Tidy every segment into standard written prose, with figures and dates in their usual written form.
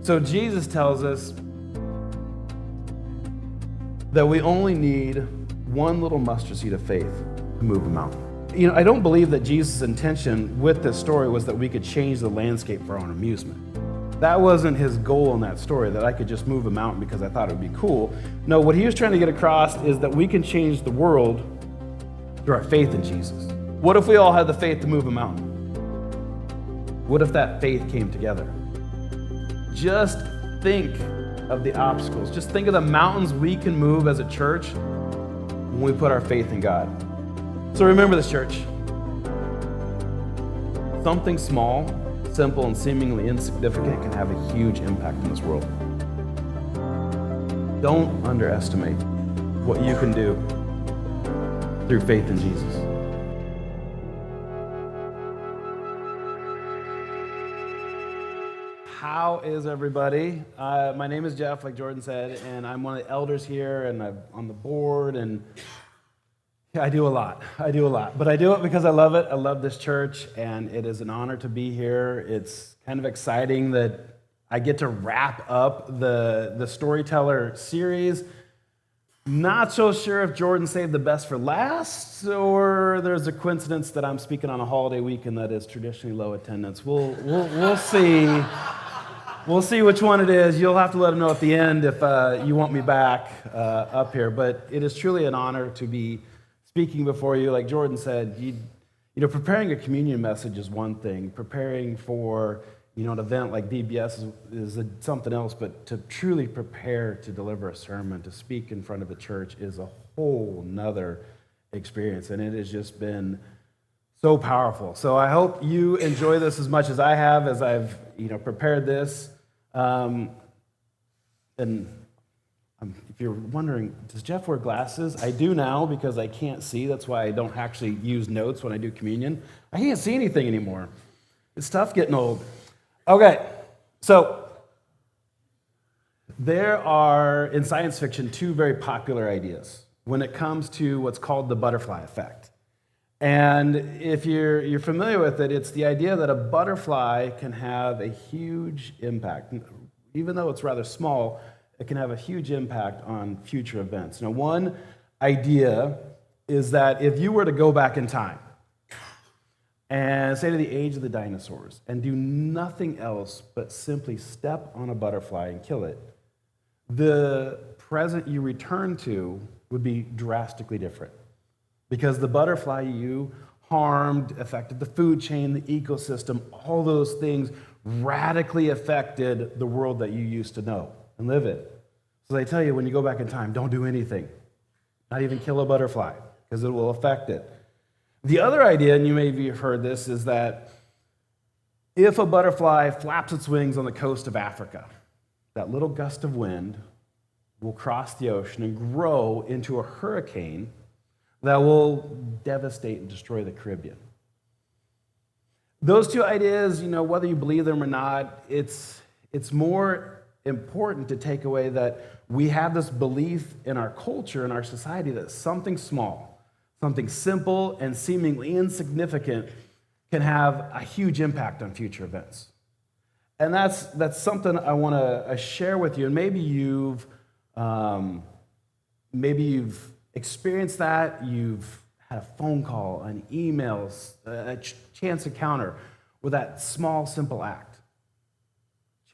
So Jesus tells us that we only need one little mustard seed of faith to move a mountain. I don't believe that Jesus' intention with this story was that we could change the landscape for our own amusement. That wasn't his goal in that story, that I could just move a mountain because I thought it would be cool. No, what he was trying to get across is that we can change the world through our faith in Jesus. What if we all had the faith to move a mountain? What if that faith came together? Just think of the obstacles. Just think of the mountains we can move as a church when we put our faith in God. So remember this, church. Something small, simple, and seemingly insignificant can have a huge impact in this world. Don't underestimate what you can do through faith in Jesus. How is everybody? My name is Jeff, like Jordan said, and I'm one of the elders here, and I'm on the board, and I do a lot. But I do it because I love it. I love this church, and it is an honor to be here. It's kind of exciting that I get to wrap up the Storyteller series. Not so sure if Jordan saved the best for last, or there's a coincidence that I'm speaking on a holiday weekend that is traditionally low attendance. We'll see. We'll see which one it is. You'll have to let them know at the end if you want me back up here. But it is truly an honor to be speaking before you. Like Jordan said, preparing a communion message is one thing. Preparing for an event like VBS is something else. But to truly prepare to deliver a sermon, to speak in front of a church is a whole nother experience. And it has just been so powerful. So I hope you enjoy this as much as I have as I've prepared this. And if you're wondering, does Jeff wear glasses? I do now because I can't see. That's why I don't actually use notes when I do communion. I can't see anything anymore. It's tough getting old. Okay, so there are, in science fiction, two very popular ideas when it comes to what's called the butterfly effect. And if you're familiar with it, it's the idea that a butterfly can have a huge impact. Even though it's rather small, it can have a huge impact on future events. Now, one idea is that if you were to go back in time and say to the age of the dinosaurs and do nothing else but simply step on a butterfly and kill it, the present you return to would be drastically different. Because the butterfly you harmed affected the food chain, the ecosystem, all those things radically affected the world that you used to know and live in. So they tell you when you go back in time, don't do anything, not even kill a butterfly, because it will affect it. The other idea, and you maybe have heard this, is that if a butterfly flaps its wings on the coast of Africa, that little gust of wind will cross the ocean and grow into a hurricane that will devastate and destroy the Caribbean. Those two ideas, whether you believe them or not, it's more important to take away that we have this belief in our culture, in our society, that something small, something simple and seemingly insignificant can have a huge impact on future events. And that's something I want to share with you. And maybe you've experienced that. You've had a phone call, an email, a chance encounter where that small, simple act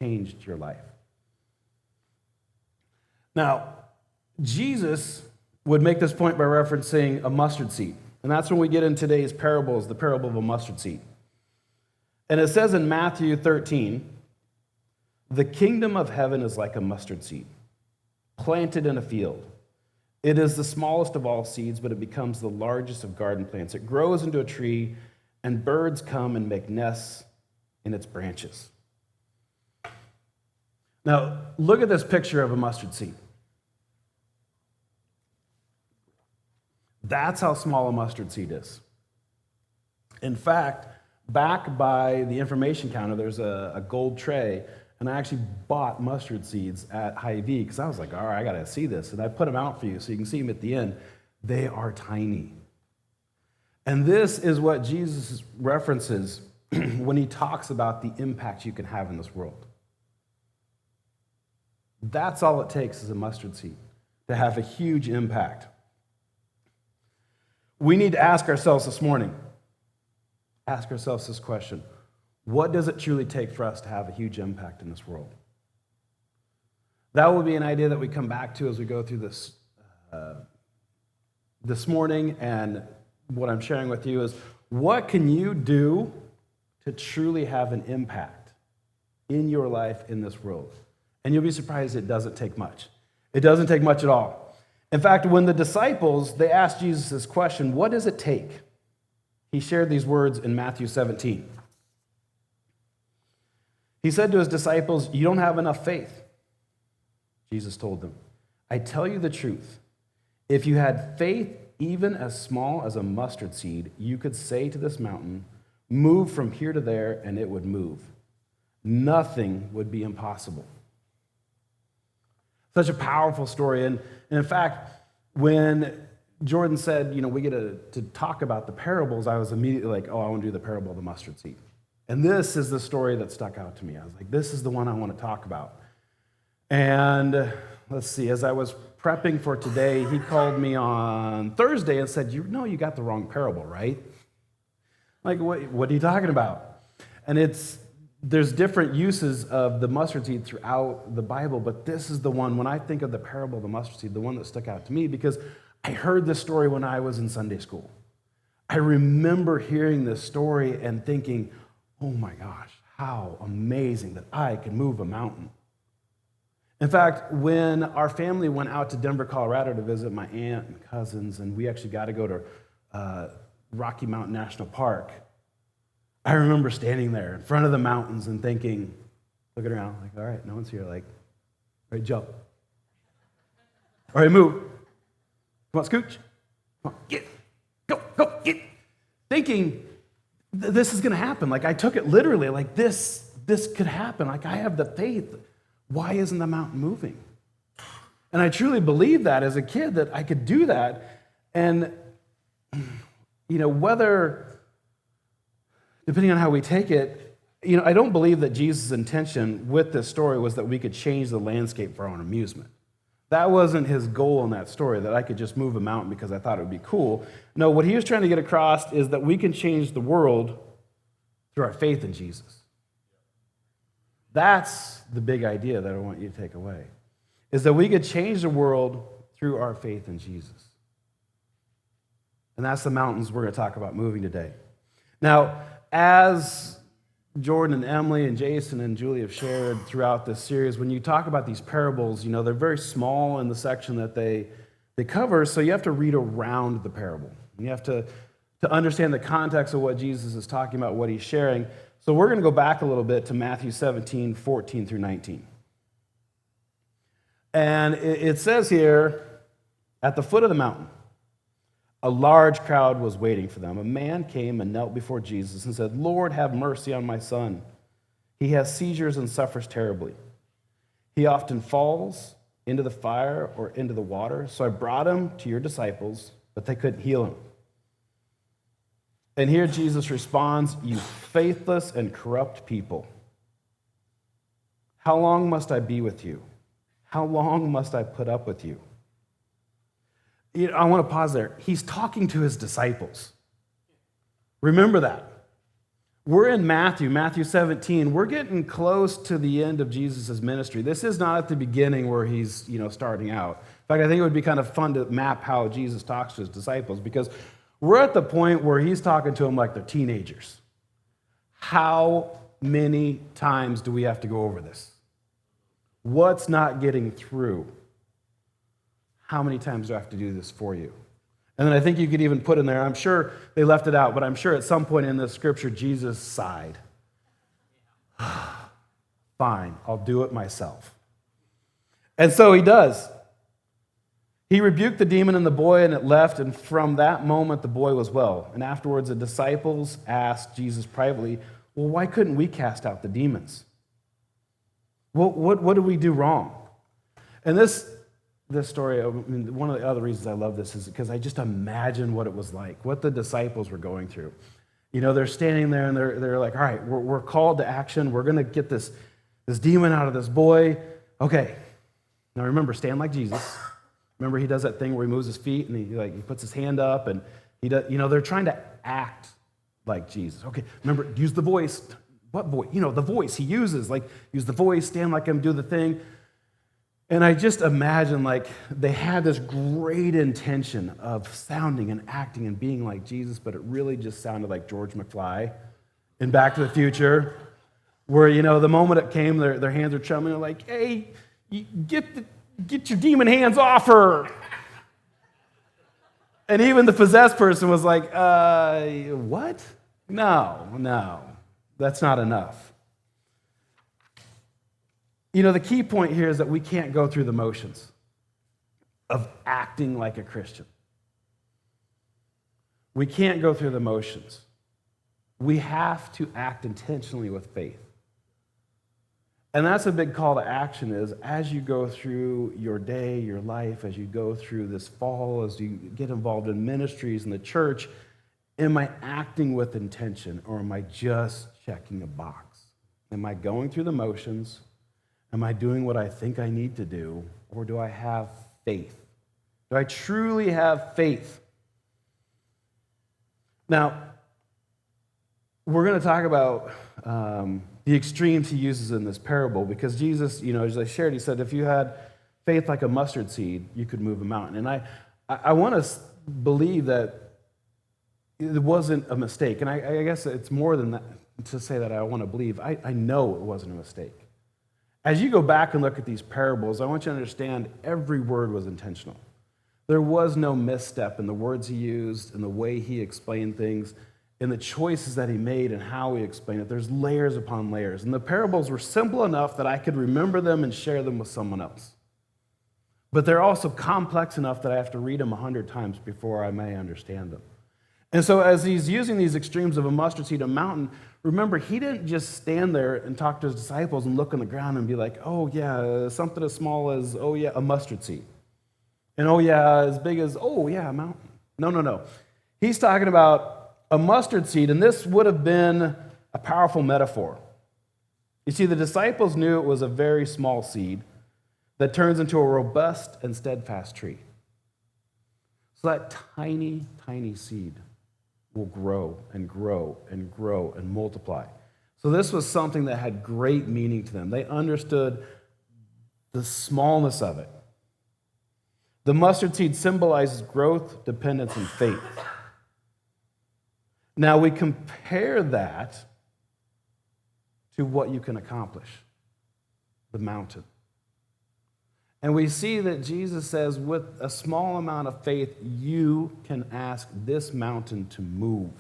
changed your life. Now, Jesus would make this point by referencing a mustard seed. And that's when we get in today's parable, is the parable of a mustard seed. And it says in Matthew 13, the kingdom of heaven is like a mustard seed, planted in a field. It is the smallest of all seeds, but it becomes the largest of garden plants. It grows into a tree, and birds come and make nests in its branches. Now, look at this picture of a mustard seed. That's how small a mustard seed is. In fact, back by the information counter, there's a gold tray, and I actually bought mustard seeds at Hy-Vee because I was like, all right, I got to see this. And I put them out for you so you can see them at the end. They are tiny. And this is what Jesus references when he talks about the impact you can have in this world. That's all it takes is a mustard seed to have a huge impact. We need to ask ourselves this morning, ask ourselves this question: what does it truly take for us to have a huge impact in this world? That will be an idea that we come back to as we go through this morning, and what I'm sharing with you is, what can you do to truly have an impact in your life in this world? And you'll be surprised it doesn't take much. It doesn't take much at all. In fact, when the disciples, they asked Jesus this question, what does it take? He shared these words in Matthew 17. He said to his disciples, you don't have enough faith. Jesus told them, I tell you the truth. If you had faith even as small as a mustard seed, you could say to this mountain, move from here to there, and it would move. Nothing would be impossible. Such a powerful story. And in fact, when Jordan said, we get to talk about the parables, I was immediately like, oh, I want to do the parable of the mustard seed. And this is the story that stuck out to me. I was like, this is the one I want to talk about. And let's see, as I was prepping for today, he called me on Thursday and said, you got the wrong parable, right? Like, what are you talking about? And there's different uses of the mustard seed throughout the Bible, but this is the one, when I think of the parable of the mustard seed, the one that stuck out to me, because I heard this story when I was in Sunday school. I remember hearing this story and thinking, oh my gosh, how amazing that I can move a mountain. In fact, when our family went out to Denver, Colorado to visit my aunt and cousins, and we actually got to go to Rocky Mountain National Park, I remember standing there in front of the mountains and thinking, looking around, like, all right, no one's here, like, all right, jump. All right, move. Come on, scooch. Come on, get. Go, get. Thinking, this is going to happen. Like, I took it literally, like, this could happen. Like, I have the faith. Why isn't the mountain moving? And I truly believed that as a kid, that I could do that. And, whether, depending on how we take it, I don't believe that Jesus' intention with this story was that we could change the landscape for our own amusement. That wasn't his goal in that story, that I could just move a mountain because I thought it would be cool. No, what he was trying to get across is that we can change the world through our faith in Jesus. That's the big idea that I want you to take away, is that we could change the world through our faith in Jesus. And that's the mountains we're going to talk about moving today. Now, as Jordan and Emily and Jason and Julie have shared throughout this series, when you talk about these parables, they're very small in the section that they cover, so you have to read around the parable. You have to understand the context of what Jesus is talking about, what he's sharing. So we're going to go back a little bit to Matthew 17, 14 through 19. And it says here, at the foot of the mountain, a large crowd was waiting for them. A man came and knelt before Jesus and said, Lord, have mercy on my son. He has seizures and suffers terribly. He often falls into the fire or into the water. So I brought him to your disciples, but they couldn't heal him. And here Jesus responds, you faithless and corrupt people. How long must I be with you? How long must I put up with you? I want to pause there. He's talking to his disciples. Remember that. We're in Matthew 17. We're getting close to the end of Jesus' ministry. This is not at the beginning where he's, starting out. In fact, I think it would be kind of fun to map how Jesus talks to his disciples, because we're at the point where he's talking to them like they're teenagers. How many times do we have to go over this? What's not getting through? How many times do I have to do this for you? And then I think you could even put in there, I'm sure they left it out, but I'm sure at some point in this scripture, Jesus sighed. Fine, I'll do it myself. And so he does. He rebuked the demon in the boy, and it left, and from that moment the boy was well. And afterwards the disciples asked Jesus privately, well, why couldn't we cast out the demons? Well, what did we do wrong? And this story, one of the other reasons I love this is because I just imagine what it was like, what the disciples were going through. They're standing there and they're like, all right, we're called to action. We're going to get this demon out of this boy. Okay, Now remember, stand like Jesus. Remember, he does that thing where he moves his feet and he puts his hand up and he does, they're trying to act like Jesus. Okay, remember, use the voice. What voice? The voice he uses. Use the voice, stand like him, do the thing. And I just imagine they had this great intention of sounding and acting and being like Jesus, but it really just sounded like George McFly in Back to the Future, where, the moment it came, their hands are trembling, they're like, hey, get your demon hands off her. And even the possessed person was like, what? No, that's not enough. The key point here is that we can't go through the motions of acting like a Christian. We can't go through the motions. We have to act intentionally with faith. And that's a big call to action is as you go through your day, your life, as you go through this fall, as you get involved in ministries in the church, am I acting with intention or am I just checking a box? Am I going through the motions? Am I doing what I think I need to do? Or do I have faith? Do I truly have faith? Now, we're going to talk about the extremes he uses in this parable because Jesus, as I shared, he said, if you had faith like a mustard seed, you could move a mountain. And I want to believe that it wasn't a mistake. And I guess it's more than that to say that I want to believe. I know it wasn't a mistake. As you go back and look at these parables, I want you to understand every word was intentional. There was no misstep in the words he used, in the way he explained things, in the choices that he made and how he explained it. There's layers upon layers. And the parables were simple enough that I could remember them and share them with someone else. But they're also complex enough that I have to read them 100 times before I may understand them. And so as he's using these extremes of a mustard seed, a mountain, remember, he didn't just stand there and talk to his disciples and look on the ground and be like, oh, yeah, something as small as, oh, yeah, a mustard seed. And, oh, yeah, as big as, oh, yeah, a mountain. No. He's talking about a mustard seed, and this would have been a powerful metaphor. You see, the disciples knew it was a very small seed that turns into a robust and steadfast tree. So that tiny, tiny seed will grow and grow and grow and multiply. So this was something that had great meaning to them. They understood the smallness of it. The mustard seed symbolizes growth, dependence, and faith. Now we compare that to what you can accomplish, the mountain. And we see that Jesus says, with a small amount of faith, you can ask this mountain to move.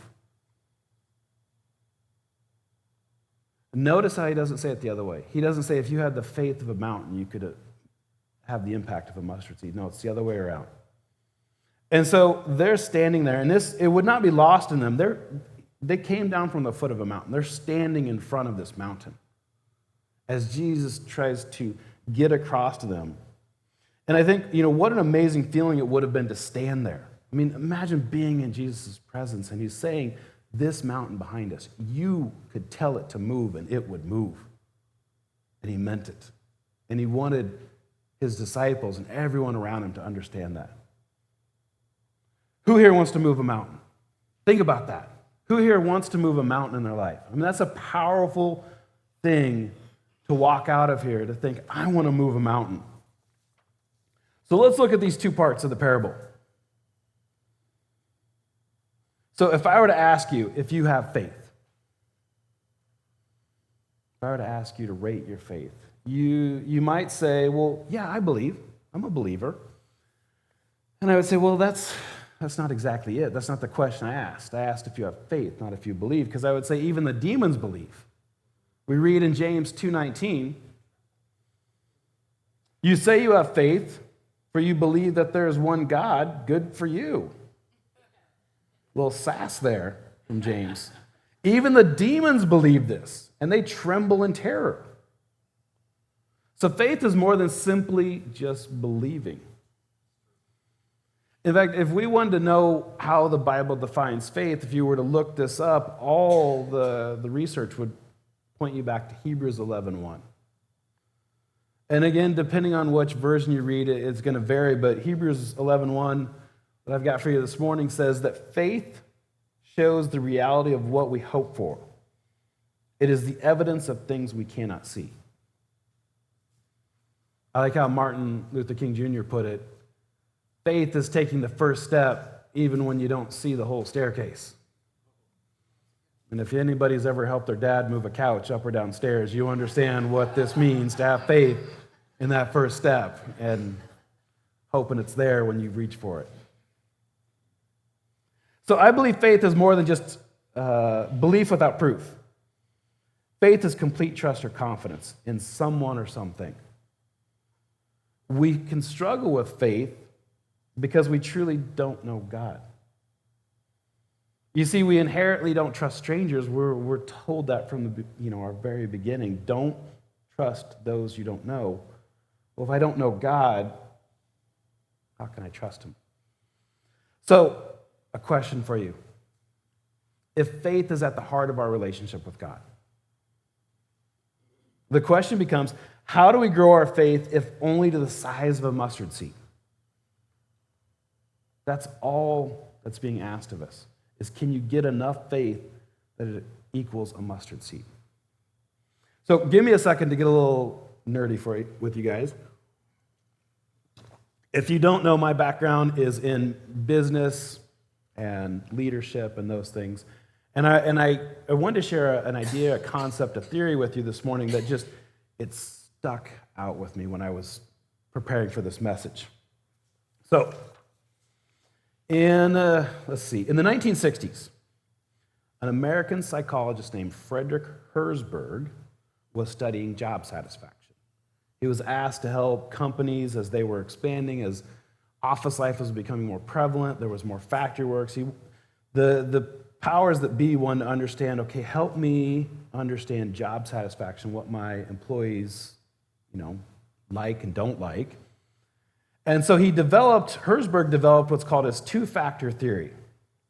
Notice how he doesn't say it the other way. He doesn't say if you had the faith of a mountain, you could have the impact of a mustard seed. No, it's the other way around. And so they're standing there, and it would not be lost in them. They came down from the foot of a mountain. They're standing in front of this mountain as Jesus tries to get across to them. And I think, what an amazing feeling it would have been to stand there. I mean, imagine being in Jesus' presence, and he's saying, this mountain behind us, you could tell it to move, and it would move. And he meant it. And he wanted his disciples and everyone around him to understand that. Who here wants to move a mountain? Think about that. Who here wants to move a mountain in their life? I mean, that's a powerful thing to walk out of here, to think, I want to move a mountain. So let's look at these two parts of the parable. So if I were to ask you if you have faith, if I were to ask you to rate your faith, you might say, well, yeah, I believe. I'm a believer. And I would say, well, that's not exactly it. That's not the question I asked. I asked if you have faith, not if you believe, because I would say even the demons believe. We read in James 2:19, you say you have faith, for you believe that there is one God, good for you. A little sass there from James. Even the demons believe this, and they tremble in terror. So faith is more than simply just believing. In fact, if we wanted to know how the Bible defines faith, if you were to look this up, all the research would point you back to Hebrews 11:1. And again, depending on which version you read, it's going to vary, but Hebrews 11:1 that I've got for you this morning says that faith shows the reality of what we hope for. It is the evidence of things we cannot see. I like how Martin Luther King Jr. put it. Faith is taking the first step even when you don't see the whole staircase. And if anybody's ever helped their dad move a couch up or downstairs, you understand what this means to have faith in that first step and hoping it's there when you reach for it. So I believe faith is more than just belief without proof. Faith is complete trust or confidence in someone or something. We can struggle with faith because we truly don't know God. You see, we inherently don't trust strangers. We're told that from our very beginning. Don't trust those you don't know. Well, if I don't know God, how can I trust him? So, a question for you. If faith is at the heart of our relationship with God, the question becomes, how do we grow our faith if only to the size of a mustard seed? That's all that's being asked of us, is can you get enough faith that it equals a mustard seed? So give me a second to get a little nerdy with you guys. If you don't know, my background is in business and leadership and those things. And I wanted to share an idea, a concept, a theory with you this morning that it stuck out with me when I was preparing for this message. So, in the 1960s, an American psychologist named Frederick Herzberg was studying job satisfaction. He was asked to help companies as they were expanding, as office life was becoming more prevalent, there was more factory work. The powers that be wanted to understand, okay, help me understand job satisfaction, what my employees, like and don't like. And so Herzberg developed what's called his two-factor theory.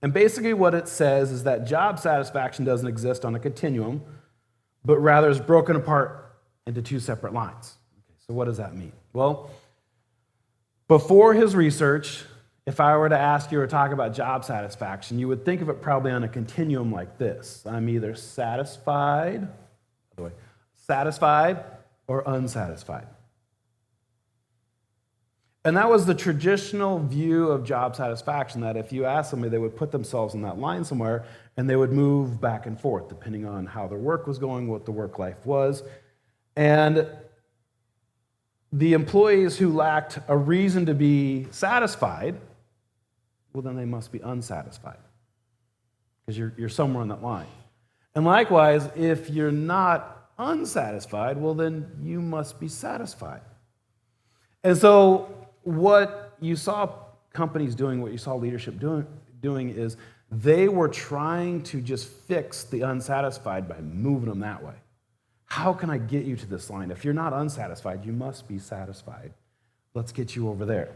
And basically what it says is that job satisfaction doesn't exist on a continuum, but rather is broken apart into two separate lines. Okay, so what does that mean? Well, before his research, if I were to ask you or talk about job satisfaction, you would think of it probably on a continuum like this. I'm either satisfied or unsatisfied. And that was the traditional view of job satisfaction, that if you asked somebody, they would put themselves in that line somewhere, and they would move back and forth, depending on how their work was going, what the work life was. And the employees who lacked a reason to be satisfied, well, then they must be unsatisfied, because you're somewhere on that line. And likewise, if you're not unsatisfied, well, then you must be satisfied. And so what you saw companies doing, what you saw leadership doing is they were trying to just fix the unsatisfied by moving them that way. How can I get you to this line? If you're not unsatisfied, you must be satisfied. Let's get you over there.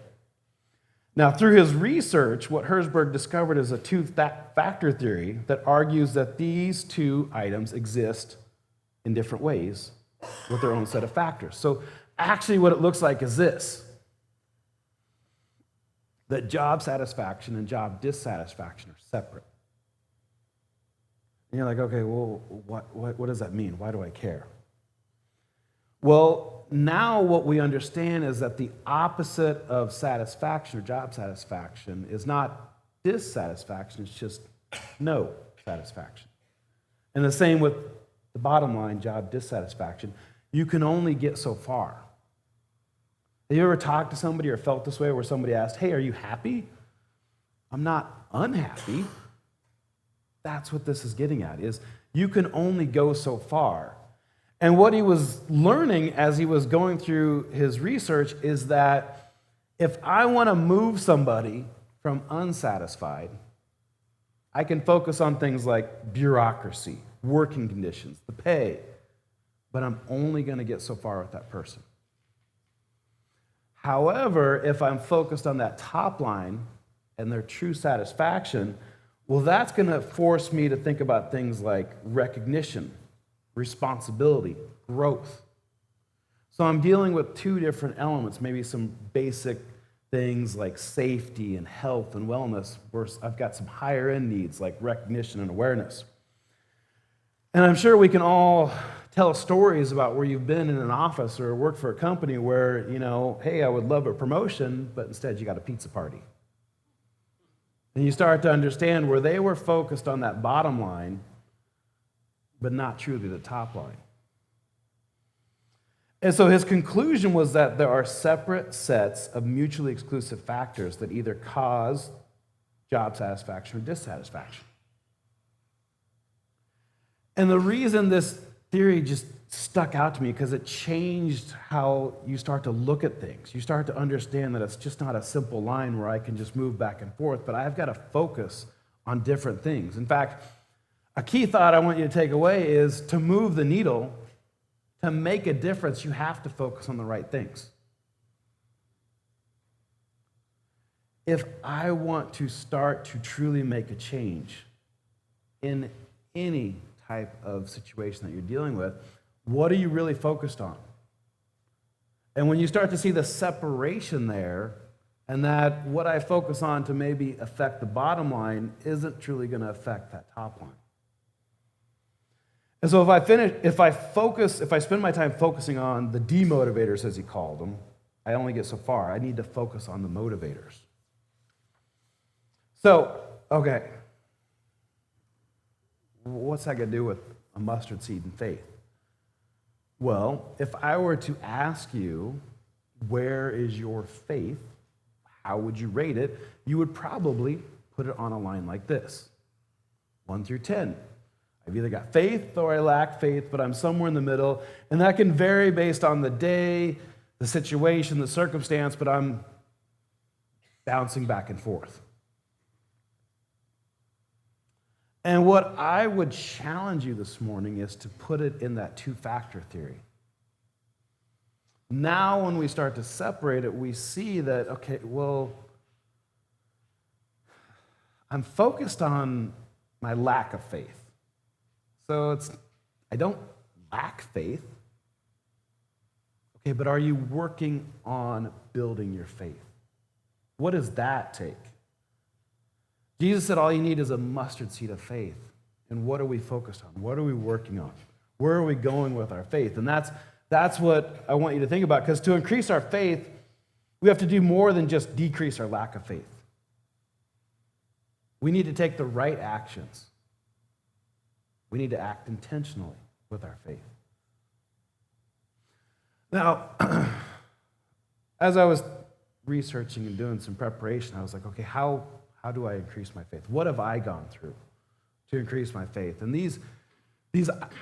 Now, through his research, what Herzberg discovered is a two-factor theory that argues that these two items exist in different ways with their own set of factors. So actually what it looks like is this, that job satisfaction and job dissatisfaction are separate. And you're like, okay, well, what does that mean? Why do I care? Well, now what we understand is that the opposite of satisfaction or job satisfaction is not dissatisfaction, it's just no satisfaction. And the same with the bottom line, job dissatisfaction. You can only get so far. Have you ever talked to somebody or felt this way where somebody asked, hey, are you happy? I'm not unhappy. That's what this is getting at, is you can only go so far. And what he was learning as he was going through his research is that if I want to move somebody from unsatisfied, I can focus on things like bureaucracy, working conditions, the pay, but I'm only going to get so far with that person. However, if I'm focused on that top line and their true satisfaction, well, that's going to force me to think about things like recognition, responsibility, growth. So So I'm dealing with two different elements, maybe some basic things like safety and health and wellness, versus I've got some higher end needs like recognition and awareness. And I'm sure we can all tell stories about where you've been in an office or worked for a company where, hey, I would love a promotion, but instead you got a pizza party. And you start to understand where they were focused on that bottom line, but not truly the top line. And so his conclusion was that there are separate sets of mutually exclusive factors that either cause job satisfaction or dissatisfaction. And the reason this theory just stuck out to me because it changed how you start to look at things. You start to understand that it's just not a simple line where I can just move back and forth, but I've got to focus on different things. In fact, a key thought I want you to take away is to move the needle, to make a difference, you have to focus on the right things. If I want to start to truly make a change in any type of situation that you're dealing with, what are you really focused on? And when you start to see the separation there, and that what I focus on to maybe affect the bottom line isn't truly going to affect that top line. And so if I spend my time focusing on the demotivators, as he called them, I only get so far. I need to focus on the motivators. So, okay, what's that got to do with a mustard seed and faith? Well, if I were to ask you, where is your faith? How would you rate it? You would probably put it on a line like this, 1 through 10. I've either got faith or I lack faith, but I'm somewhere in the middle. And that can vary based on the day, the situation, the circumstance, but I'm bouncing back and forth. And what I would challenge you this morning is to put it in that two-factor theory. Now, when we start to separate it, we see that, okay, well, I'm focused on my lack of faith. So I don't lack faith. Okay, but are you working on building your faith? What does that take? Jesus said all you need is a mustard seed of faith. And what are we focused on? What are we working on? Where are we going with our faith? And that's what I want you to think about, because to increase our faith, we have to do more than just decrease our lack of faith. We need to take the right actions. We need to act intentionally with our faith. Now, as I was researching and doing some preparation, I was like, okay, how do I increase my faith? What have I gone through to increase my faith? And these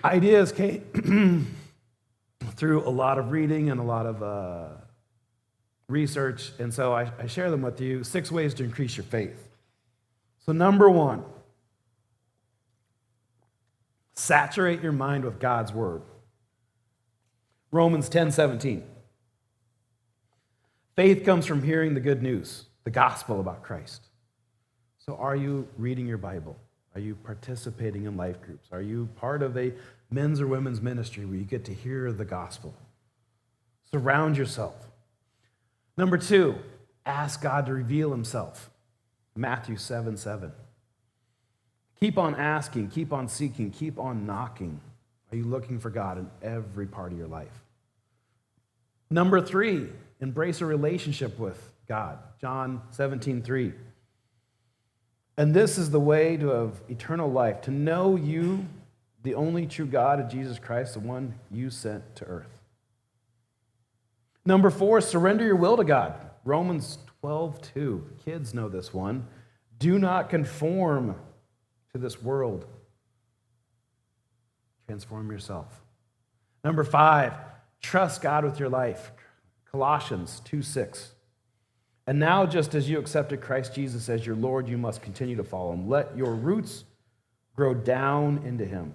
ideas came through a lot of reading and a lot of research, and so I share them with you. 6 ways to increase your faith. So number 1, saturate your mind with God's word. Romans 10:17. Faith comes from hearing the good news, the gospel about Christ. So are you reading your Bible? Are you participating in life groups? Are you part of a men's or women's ministry where you get to hear the gospel? Surround yourself. Number 2, ask God to reveal himself. Matthew 7:7. Keep on asking, keep on seeking, keep on knocking. Are you looking for God in every part of your life? Number 3, embrace a relationship with God. John 17:3. And this is the way to have eternal life, to know you, the only true God, of Jesus Christ, the one you sent to earth. Number 4, surrender your will to God. Romans 12:2. Kids know this one. Do not conform to this world. Transform yourself. Number 5, trust God with your life. Colossians 2:6. And now, just as you accepted Christ Jesus as your Lord, you must continue to follow him. Let your roots grow down into him.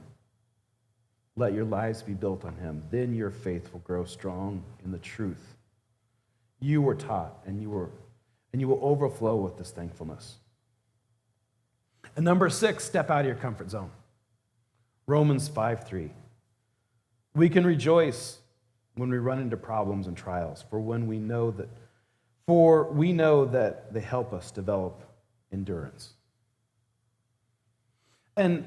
Let your lives be built on him. Then your faith will grow strong in the truth you were taught, and you will overflow with this thankfulness. And number 6, step out of your comfort zone. Romans 5:3. We can rejoice when we run into problems and trials, for we know that they help us develop endurance. And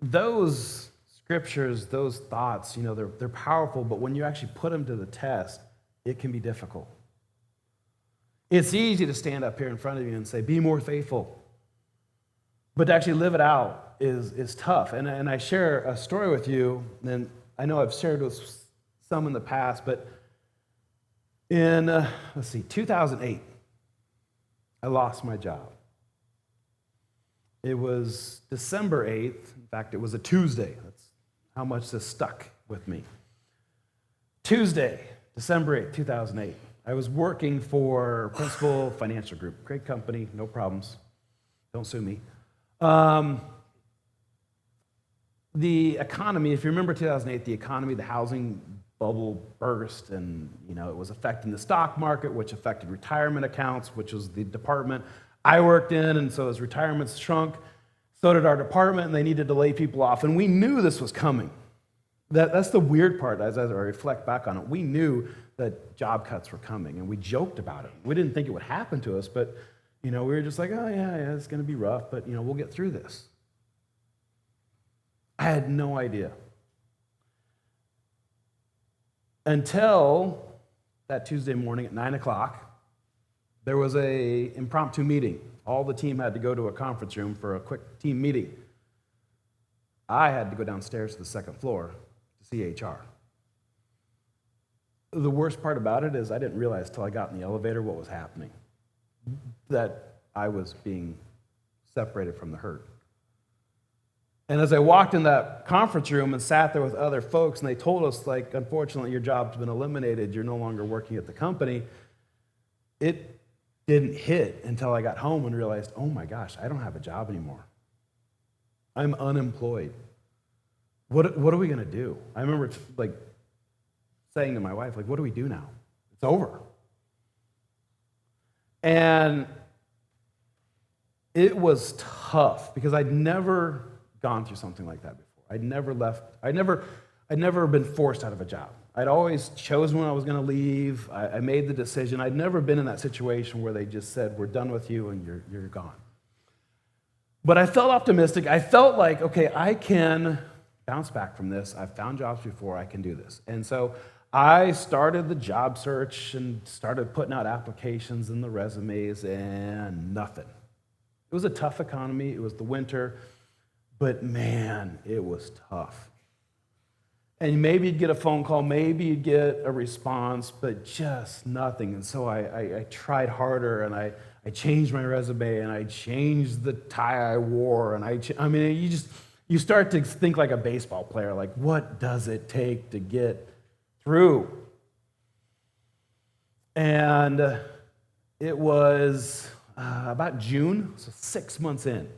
those scriptures, those thoughts, they're powerful, but when you actually put them to the test, it can be difficult. It's easy to stand up here in front of you and say, be more faithful. But to actually live it out is tough. And I share a story with you, and I know I've shared with some in the past, but in, 2008, I lost my job. It was December 8th. In fact, it was a Tuesday. That's how much this stuck with me. Tuesday, December 8th, 2008. I was working for Principal Financial Group. Great company, no problems. Don't sue me. The economy, if you remember 2008, the economy, the housing bubble burst, and it was affecting the stock market, which affected retirement accounts, which was the department I worked in, and so as retirements shrunk, so did our department, and they needed to lay people off. And we knew this was coming. That's the weird part, as I reflect back on it. We knew that job cuts were coming, and we joked about it. We didn't think it would happen to us, but we were just like, oh, yeah, it's going to be rough, but we'll get through this. I had no idea. Until that Tuesday morning at 9 o'clock, there was an impromptu meeting. All the team had to go to a conference room for a quick team meeting. I had to go downstairs to the second floor to see HR. The worst part about it is I didn't realize till I got in the elevator what was happening, that I was being separated from the herd. And as I walked in that conference room and sat there with other folks, and they told us, unfortunately, your job's been eliminated, you're no longer working at the company, it didn't hit until I got home and realized, oh my gosh, I don't have a job anymore. I'm unemployed. What are we going to do? I remember saying to my wife, what do we do now? It's over. And it was tough because I'd never gone through something like that before. I'd never been forced out of a job. I'd always chosen when I was going to leave. I made the decision. I'd never been in that situation where they just said, we're done with you and you're gone. But I felt optimistic. I felt like, okay, I can bounce back from this. I've found jobs before. I can do this. And so I started the job search and started putting out applications and the resumes, and nothing. It was a tough economy. It was the winter. But man, it was tough. And maybe you'd get a phone call, maybe you'd get a response, but just nothing. And so I tried harder, and I changed my resume, and I changed the tie I wore, and you start to think like a baseball player, like what does it take to get through? And it was about June, so 6 months in.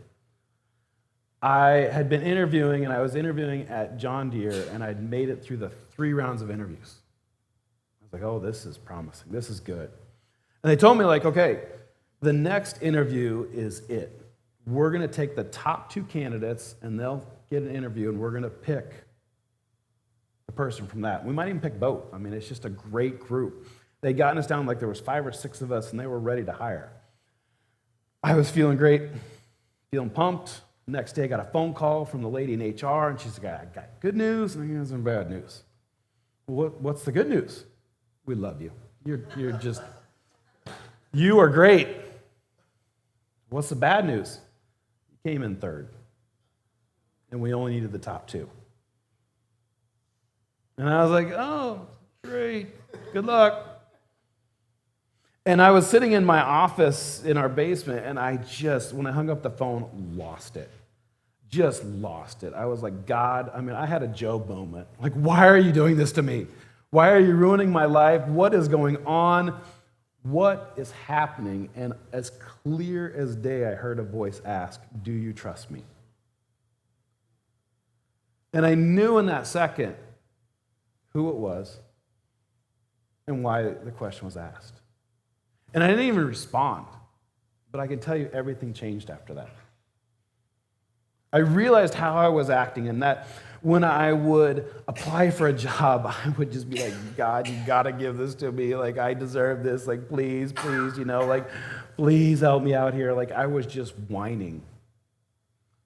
I had been interviewing, and I was interviewing at John Deere, and I'd made it through the 3 rounds of interviews. I was like, oh, this is promising. This is good. And they told me, okay, the next interview is it. We're going to take the top 2 candidates, and they'll get an interview, and we're going to pick the person from that. We might even pick both. It's just a great group. They'd gotten us down there was 5 or 6 of us, and they were ready to hire. I was feeling great, feeling pumped. Next day, I got a phone call from the lady in HR, and she's like, I got good news and I got some bad news. What's the good news? We love you. You are great. What's the bad news? You came in 3rd, and we only needed the top 2. And I was like, oh, great. Good luck. And I was sitting in my office in our basement, and when I hung up the phone, lost it. Just lost it. I was like, God, I had a Job moment. Why are you doing this to me? Why are you ruining my life? What is going on? What is happening? And as clear as day, I heard a voice ask, do you trust me? And I knew in that second who it was and why the question was asked. And I didn't even respond, but I can tell you everything changed after that. I realized how I was acting, and that when I would apply for a job, I would just be like, God, you got to give this to me. Like, I deserve this. Like, please, please, like, please help me out here. Like, I was just whining.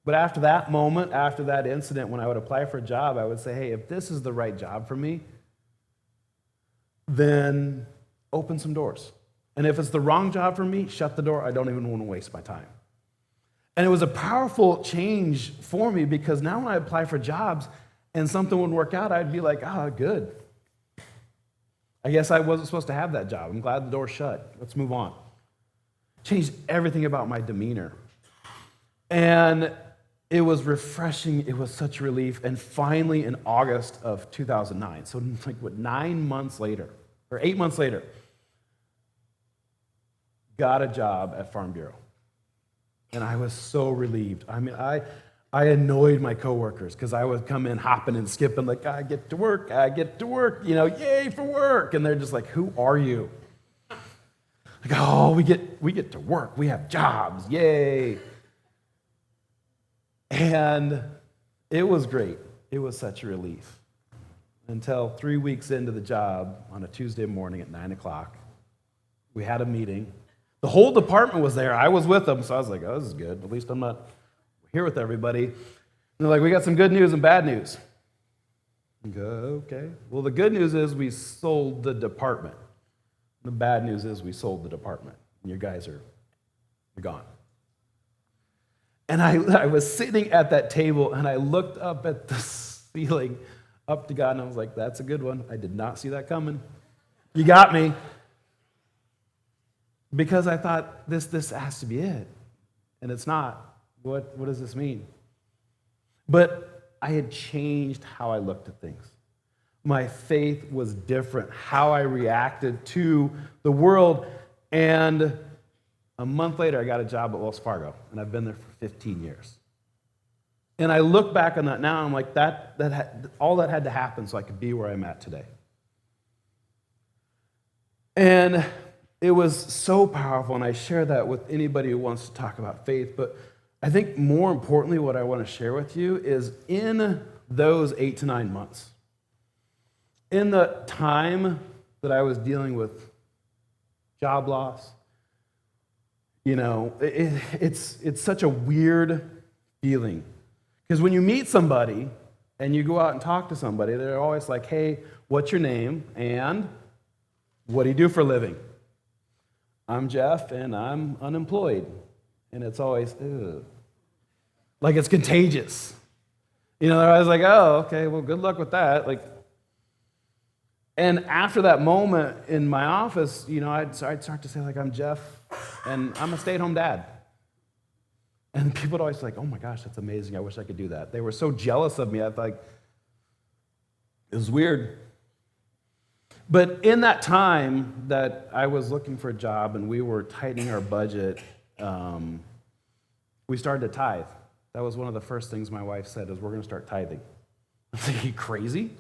But after that moment, after that incident, when I would apply for a job, I would say, hey, if this is the right job for me, then open some doors. And if it's the wrong job for me, shut the door. I don't even want to waste my time. And it was a powerful change for me because now when I apply for jobs and something would work out, I'd be like, good. I guess I wasn't supposed to have that job. I'm glad the door's shut. Let's move on. Changed everything about my demeanor. And it was refreshing. It was such a relief. And finally, in August of 2009, so like 9 months later, or 8 months later, got a job at Farm Bureau. And I was so relieved. I mean, I annoyed my coworkers because I would come in hopping and skipping like, I get to work, yay for work. And they're just like, who are you? Like, oh, we get to work. We have jobs, yay. And it was great. It was such a relief. Until 3 weeks into the job on a Tuesday morning at 9 o'clock, we had a meeting. The whole department was there. I was with them, so I was like, oh, this is good. At least I'm not here with everybody. And they're like, we got some good news and bad news. I go, okay. Well, the good news is we sold the department. The bad news is we sold the department. And you guys are gone. And I was sitting at that table, and I looked up at the ceiling, up to God, and I was like, that's a good one. I did not see that coming. You got me. Because I thought, this has to be it. And it's not. What does this mean? But I had changed how I looked at things. My faith was different, how I reacted to the world. And a month later, I got a job at Wells Fargo, and I've been there for 15 years. And I look back on that now, and I'm like, all that had to happen so I could be where I'm at today. And it was so powerful, and I share that with anybody who wants to talk about faith. But I think more importantly, what I want to share with you is in those 8 to 9 months, in the time that I was dealing with job loss, it's such a weird feeling. Because when you meet somebody and you go out and talk to somebody, they're always like, hey, what's your name? And what do you do for a living? I'm Jeff, and I'm unemployed. And it's always, ugh. Like it's contagious. They're always like, oh, okay, well, good luck with that. And after that moment in my office, I'd start to say, like, I'm Jeff, and I'm a stay-at-home dad. And people would always be like, oh my gosh, that's amazing. I wish I could do that. They were so jealous of me. I thought, it was weird. But in that time that I was looking for a job and we were tightening our budget, we started to tithe. That was one of the first things my wife said is we're going to start tithing. I'm like, are you crazy?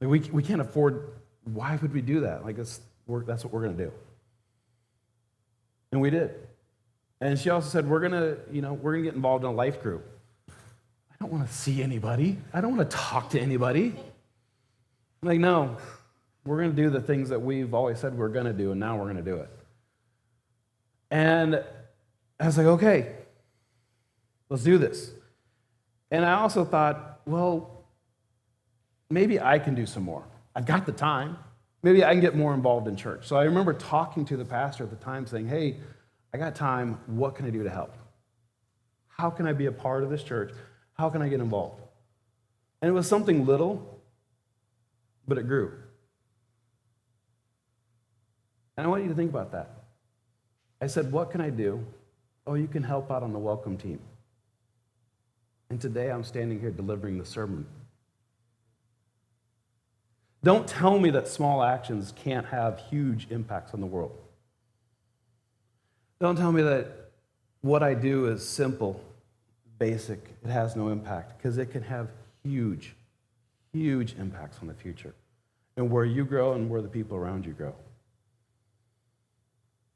Like, we can't afford, why would we do that? Like that's what we're going to do. And we did. And she also said, we're going to get involved in a life group. I don't want to see anybody. I don't want to talk to anybody. I'm like, no. We're going to do the things that we've always said we're going to do, and now we're going to do it. And I was like, okay, let's do this. And I also thought, well, maybe I can do some more. I've got the time. Maybe I can get more involved in church. So I remember talking to the pastor at the time saying, hey, I got time. What can I do to help? How can I be a part of this church? How can I get involved? And it was something little, but it grew. And I want you to think about that. I said, what can I do? Oh, you can help out on the welcome team. And today I'm standing here delivering the sermon. Don't tell me that small actions can't have huge impacts on the world. Don't tell me that what I do is simple, basic, it has no impact, because it can have huge, huge impacts on the future and where you grow and where the people around you grow.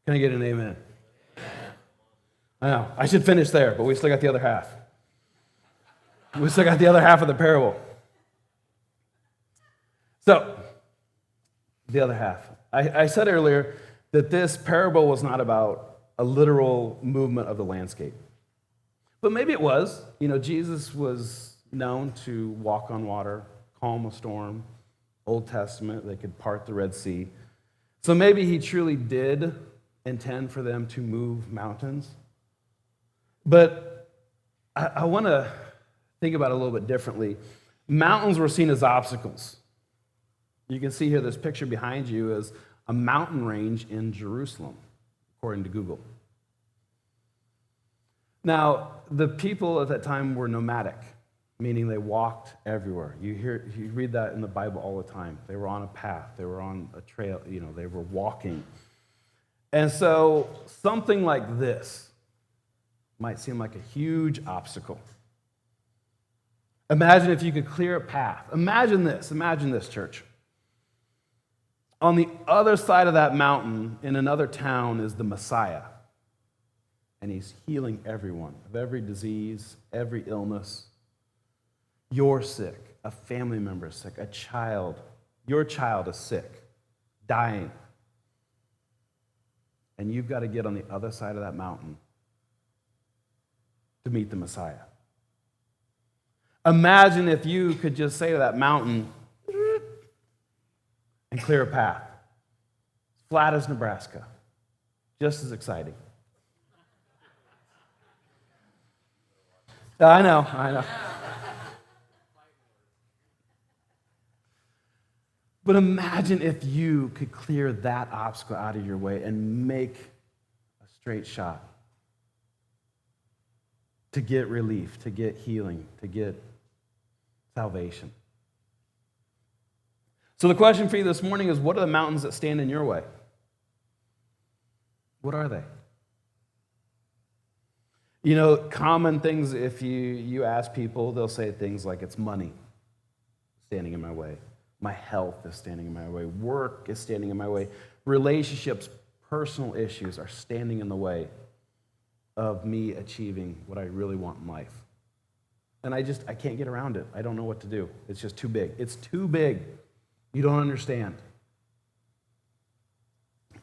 Can I get an amen? I know. I should finish there, but we still got the other half. We still got the other half of the parable. So, the other half. I said earlier that this parable was not about a literal movement of the landscape. But maybe it was. Jesus was known to walk on water, calm a storm. Old Testament, they could part the Red Sea. So maybe he truly did intend for them to move mountains. But I want to think about it a little bit differently. Mountains were seen as obstacles. You can see here this picture behind you is a mountain range in Jerusalem, according to Google. Now, the people at that time were nomadic, meaning they walked everywhere. You read that in the Bible all the time. They were on a path, they were on a trail, they were walking. And so something like this might seem like a huge obstacle. Imagine if you could clear a path. Imagine this, church. On the other side of that mountain, in another town, is the Messiah. And he's healing everyone of every disease, every illness. You're sick, a family member is sick, your child is sick, dying. And you've got to get on the other side of that mountain to meet the Messiah. Imagine if you could just say to that mountain and clear a path. Flat as Nebraska. Just as exciting. I know. But imagine if you could clear that obstacle out of your way and make a straight shot to get relief, to get healing, to get salvation. So the question for you this morning is, what are the mountains that stand in your way? What are they? Common things, if you ask people, they'll say things like, it's money standing in my way. My health is standing in my way. Work is standing in my way. Relationships, personal issues are standing in the way of me achieving what I really want in life. And I can't get around it. I don't know what to do. It's just too big. It's too big. You don't understand.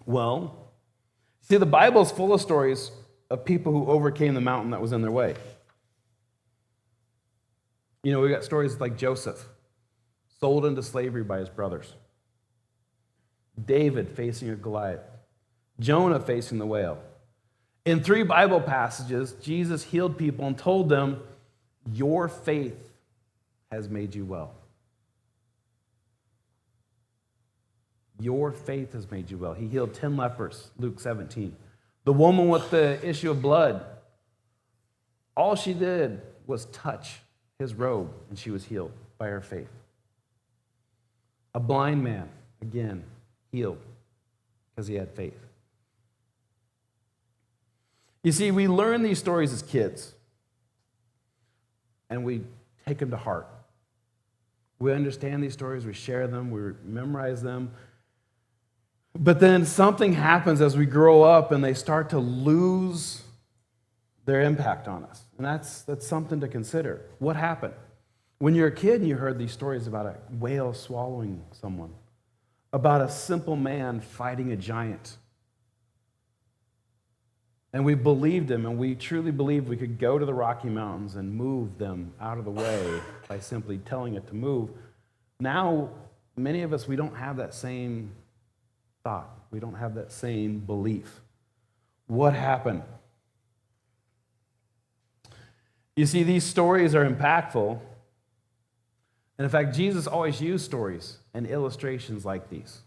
Well, see, the Bible is full of stories of people who overcame the mountain that was in their way. We got stories like Joseph, sold into slavery by his brothers. David facing a Goliath. Jonah facing the whale. In 3 Bible passages, Jesus healed people and told them, your faith has made you well. Your faith has made you well. He healed 10 lepers, Luke 17. The woman with the issue of blood, all she did was touch his robe, and she was healed by her faith. A blind man, again, healed because he had faith. You see, we learn these stories as kids, and we take them to heart. We understand these stories, we share them, we memorize them. But then something happens as we grow up, and they start to lose their impact on us. And that's something to consider. What happened? When you're a kid and you heard these stories about a whale swallowing someone, about a simple man fighting a giant, and we believed him, and we truly believed we could go to the Rocky Mountains and move them out of the way by simply telling it to move. Now, many of us, we don't have that same thought. We don't have that same belief. What happened? You see, these stories are impactful. And in fact, Jesus always used stories and illustrations like these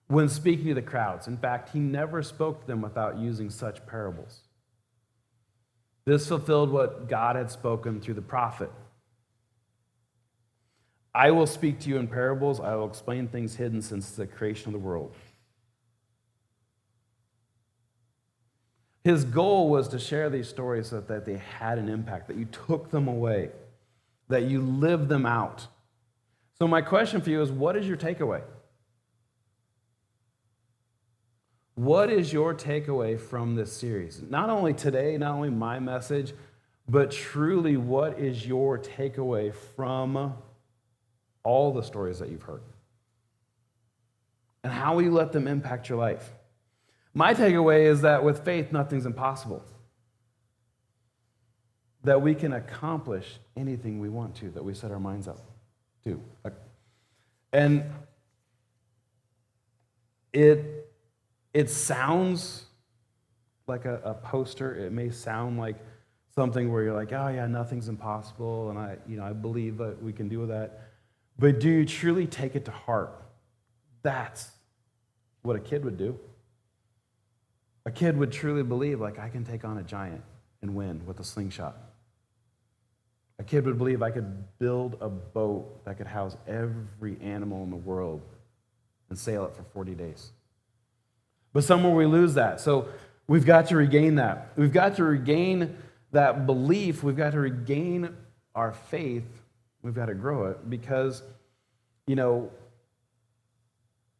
when speaking to the crowds. In fact, he never spoke to them without using such parables. This fulfilled what God had spoken through the prophet. I will speak to you in parables. I will explain things hidden since the creation of the world. His goal was to share these stories so that they had an impact, that you took them away, that you lived them out. So my question for you is, what is your takeaway? What is your takeaway from this series? Not only today, not only my message, But truly, what is your takeaway from all the stories that you've heard? And how will you let them impact your life? My takeaway is that with faith, nothing's impossible. That we can accomplish anything we want to, that we set our minds up to. And it sounds like a poster. It may sound like something where you're like, oh yeah, nothing's impossible, and I believe that we can do that. But do you truly take it to heart? That's what a kid would do. A kid would truly believe, like, I can take on a giant and win with a slingshot. A kid would believe I could build a boat that could house every animal in the world and sail it for 40 days. But somewhere we lose that. So we've got to regain that. We've got to regain that belief. We've got to regain our faith. We've got to grow it because,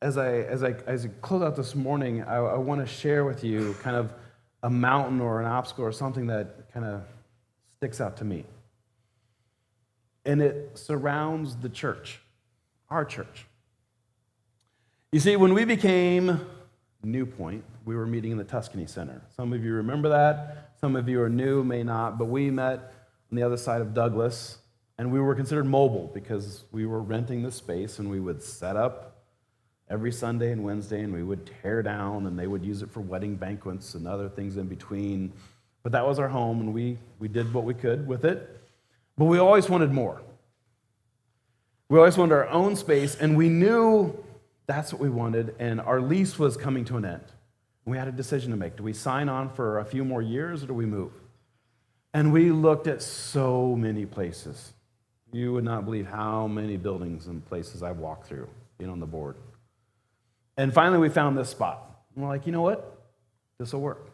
as I close out this morning, I want to share with you kind of a mountain or an obstacle or something that kind of sticks out to me. And it surrounds the church, our church. You see, when we became New Point, we were meeting in the Tuscany Center. Some of you remember that. Some of you are new, may not. But we met on the other side of Douglas, and we were considered mobile because we were renting the space, and we would set up every Sunday and Wednesday, and we would tear down, and they would use it for wedding banquets and other things in between. But that was our home, and we did what we could with it. But we always wanted more. We always wanted our own space, and we knew that's what we wanted, and our lease was coming to an end. We had a decision to make. Do we sign on for a few more years, or do we move? And we looked at so many places. You would not believe how many buildings and places I've walked through, being on the board. And finally, we found this spot. And we're like, you know what? This will work.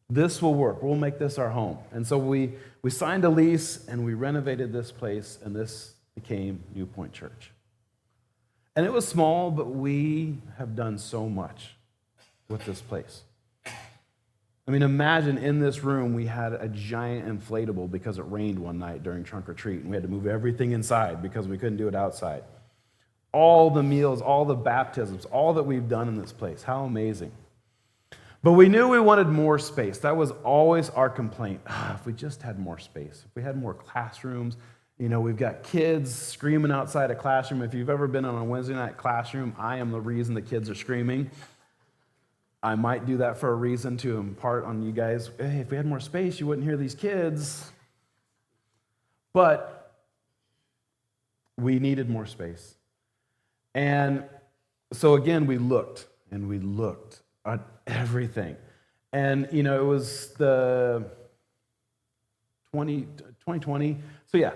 This will work. We'll make this our home. And so we signed a lease, and we renovated this place, and this became New Point Church. And it was small, but we have done so much with this place. I mean, imagine in this room we had a giant inflatable because it rained one night during trunk or treat, and we had to move everything inside because we couldn't do it outside. All the meals, all the baptisms, all that we've done in this place. How amazing. But we knew we wanted more space. That was always our complaint. If we just had more space, if we had more classrooms. We've got kids screaming outside a classroom. If you've ever been on a Wednesday night classroom, I am the reason the kids are screaming. I might do that for a reason to impart on you guys. Hey, if we had more space, you wouldn't hear these kids. But we needed more space. And so again, we looked at everything. And, it was the 2020. So yeah,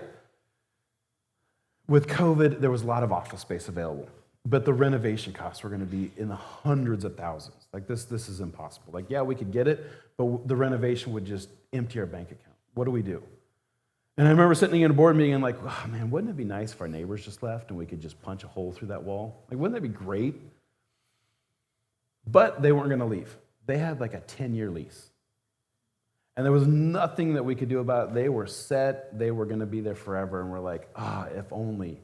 with COVID, there was a lot of office space available. But the renovation costs were going to be in the hundreds of thousands. Like this is impossible. Like, yeah, we could get it, but the renovation would just empty our bank account. What do we do? And I remember sitting in a board meeting and like, oh man, wouldn't it be nice if our neighbors just left and we could just punch a hole through that wall? Like, wouldn't that be great? But they weren't going to leave. They had like a 10-year lease. And there was nothing that we could do about it. They were set. They were going to be there forever. And we're like, if only.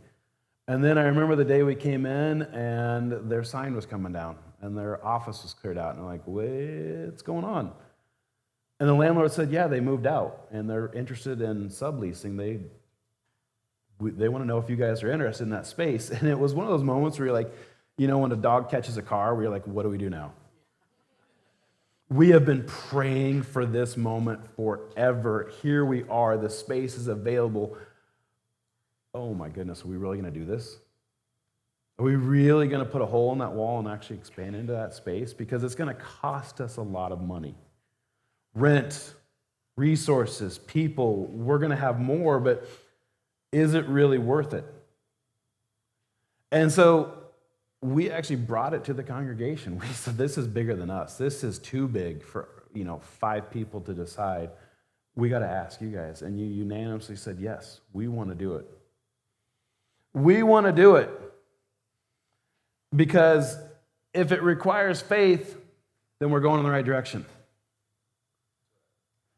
And then I remember the day we came in and their sign was coming down and their office was cleared out. And I'm like, what's going on? And the landlord said, yeah, they moved out and they're interested in subleasing. They want to know if you guys are interested in that space. And it was one of those moments where you're like, when a dog catches a car, where you're like, what do we do now? We have been praying for this moment forever. Here we are. The space is available. Oh my goodness, are we really going to do this? Are we really going to put a hole in that wall and actually expand into that space? Because it's going to cost us a lot of money. Rent, resources, people, we're going to have more, but is it really worth it? And so we actually brought it to the congregation. We said, this is bigger than us. This is too big for 5 people to decide. We got to ask you guys. And you unanimously said, yes, we want to do it. We want to do it. Because if it requires faith, then we're going in the right direction.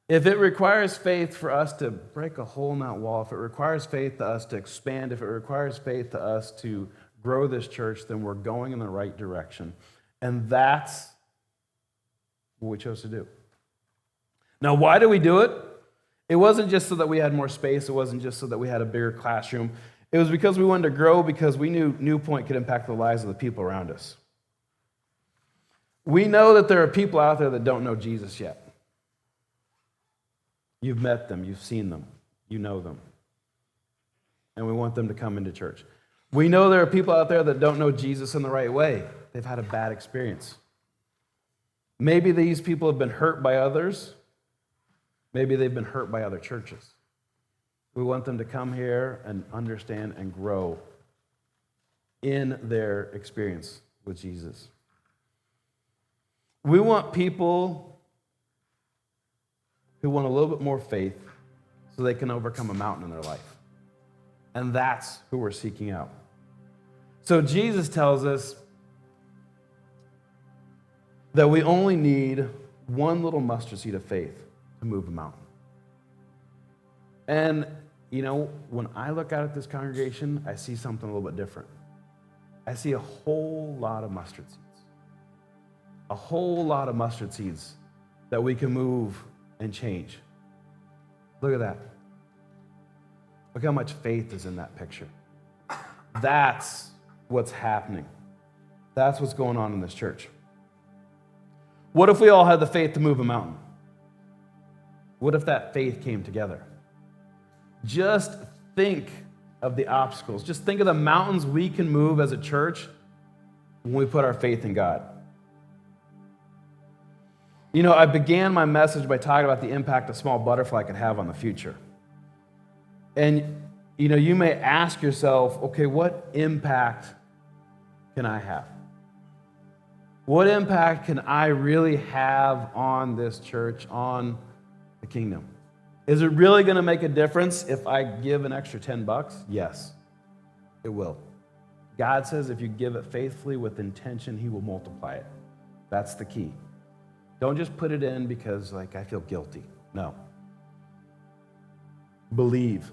If it requires faith for us to break a hole in that wall, if it requires faith to us to expand, if it requires faith to us to grow this church, then we're going in the right direction. And that's what we chose to do. Now, why do we do it? It wasn't just so that we had more space. It wasn't just so that we had a bigger classroom. It was because we wanted to grow, because we knew New Point could impact the lives of the people around us. We know that there are people out there that don't know Jesus yet. You've met them, you've seen them, you know them. And we want them to come into church. We know there are people out there that don't know Jesus in the right way. They've had a bad experience. Maybe these people have been hurt by others. Maybe they've been hurt by other churches. We want them to come here and understand and grow in their experience with Jesus. We want people who want a little bit more faith so they can overcome a mountain in their life. And that's who we're seeking out. So Jesus tells us that we only need one little mustard seed of faith to move a mountain. And, when I look out at this congregation, I see something a little bit different. I see a whole lot of mustard seeds. A whole lot of mustard seeds that we can move and change. Look at that. Look how much faith is in that picture. That's what's happening. That's what's going on in this church. What if we all had the faith to move a mountain? What if that faith came together? Just think of the obstacles. Just think of the mountains we can move as a church when we put our faith in God. I began my message by talking about the impact a small butterfly could have on the future. And, you may ask yourself, okay, what impact can I have? What impact can I really have on this church, on the kingdom? Is it really going to make a difference if I give an extra $10? Yes, it will. God says if you give it faithfully with intention, He will multiply it. That's the key. Don't just put it in because, I feel guilty. No. Believe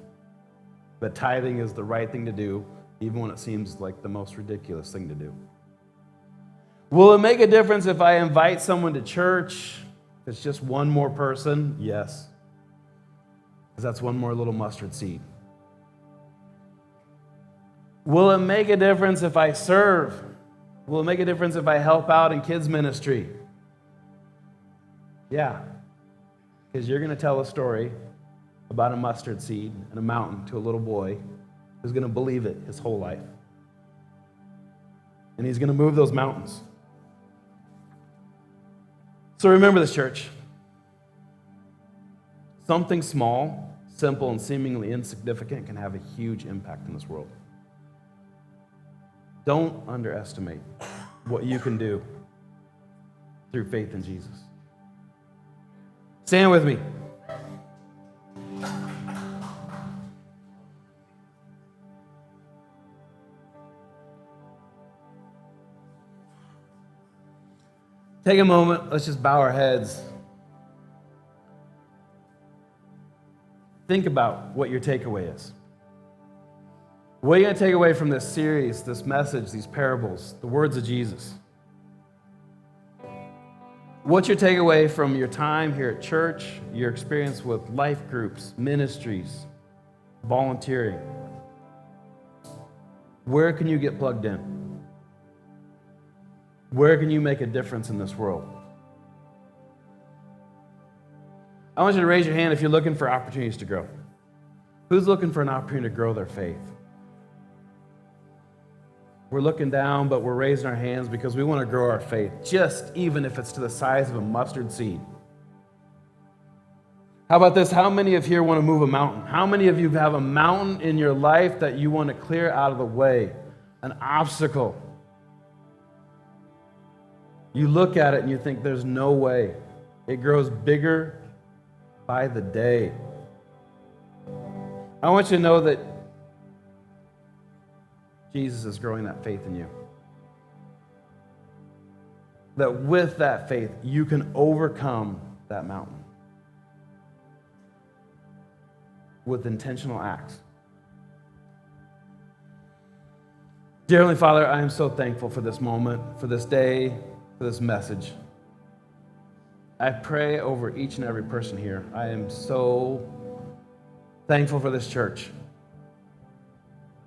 that tithing is the right thing to do, even when it seems like the most ridiculous thing to do. Will it make a difference if I invite someone to church? If it's just one more person? Yes. Because that's one more little mustard seed. Will it make a difference if I serve? Will it make a difference if I help out in kids' ministry? Yeah, because you're going to tell a story about a mustard seed and a mountain to a little boy who's going to believe it his whole life. And he's going to move those mountains. So remember this, church. Something small, simple, and seemingly insignificant can have a huge impact in this world. Don't underestimate what you can do through faith in Jesus. Stand with me. Take a moment. Let's just bow our heads. Think about what your takeaway is. What are you going to take away from this series, this message, these parables, the words of Jesus? What's your takeaway from your time here at church, your experience with life groups, ministries, volunteering? Where can you get plugged in? Where can you make a difference in this world? I want you to raise your hand if you're looking for opportunities to grow. Who's looking for an opportunity to grow their faith? We're looking down, but we're raising our hands because we want to grow our faith, just even if it's to the size of a mustard seed. How about this? How many of here want to move a mountain? How many of you have a mountain in your life that you want to clear out of the way? An obstacle. You look at it and you think there's no way. It grows bigger by the day. I want you to know that Jesus is growing that faith in you. That with that faith, you can overcome that mountain. with intentional acts. Dear Heavenly Father, I am so thankful for this moment, for this day, for this message. I pray over each and every person here. I am so thankful for this church,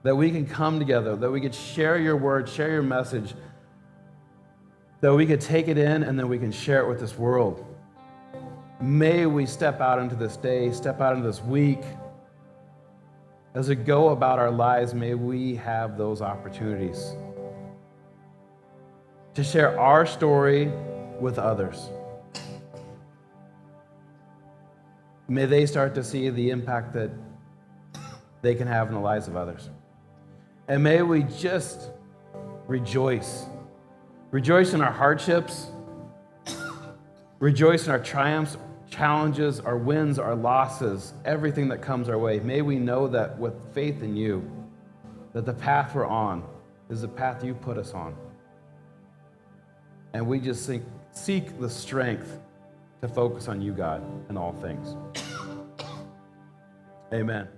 that we can come together, that we could share your word, share your message, that we could take it in and then we can share it with this world. May we step out into this day, step out into this week. As we go about our lives, may we have those opportunities to share our story with others. May they start to see the impact that they can have in the lives of others. And may we just rejoice. Rejoice in our hardships. Rejoice in our triumphs, challenges, our wins, our losses, everything that comes our way. May we know that with faith in you, that the path we're on is the path you put us on. And we just seek the strength to focus on you, God, in all things. Amen.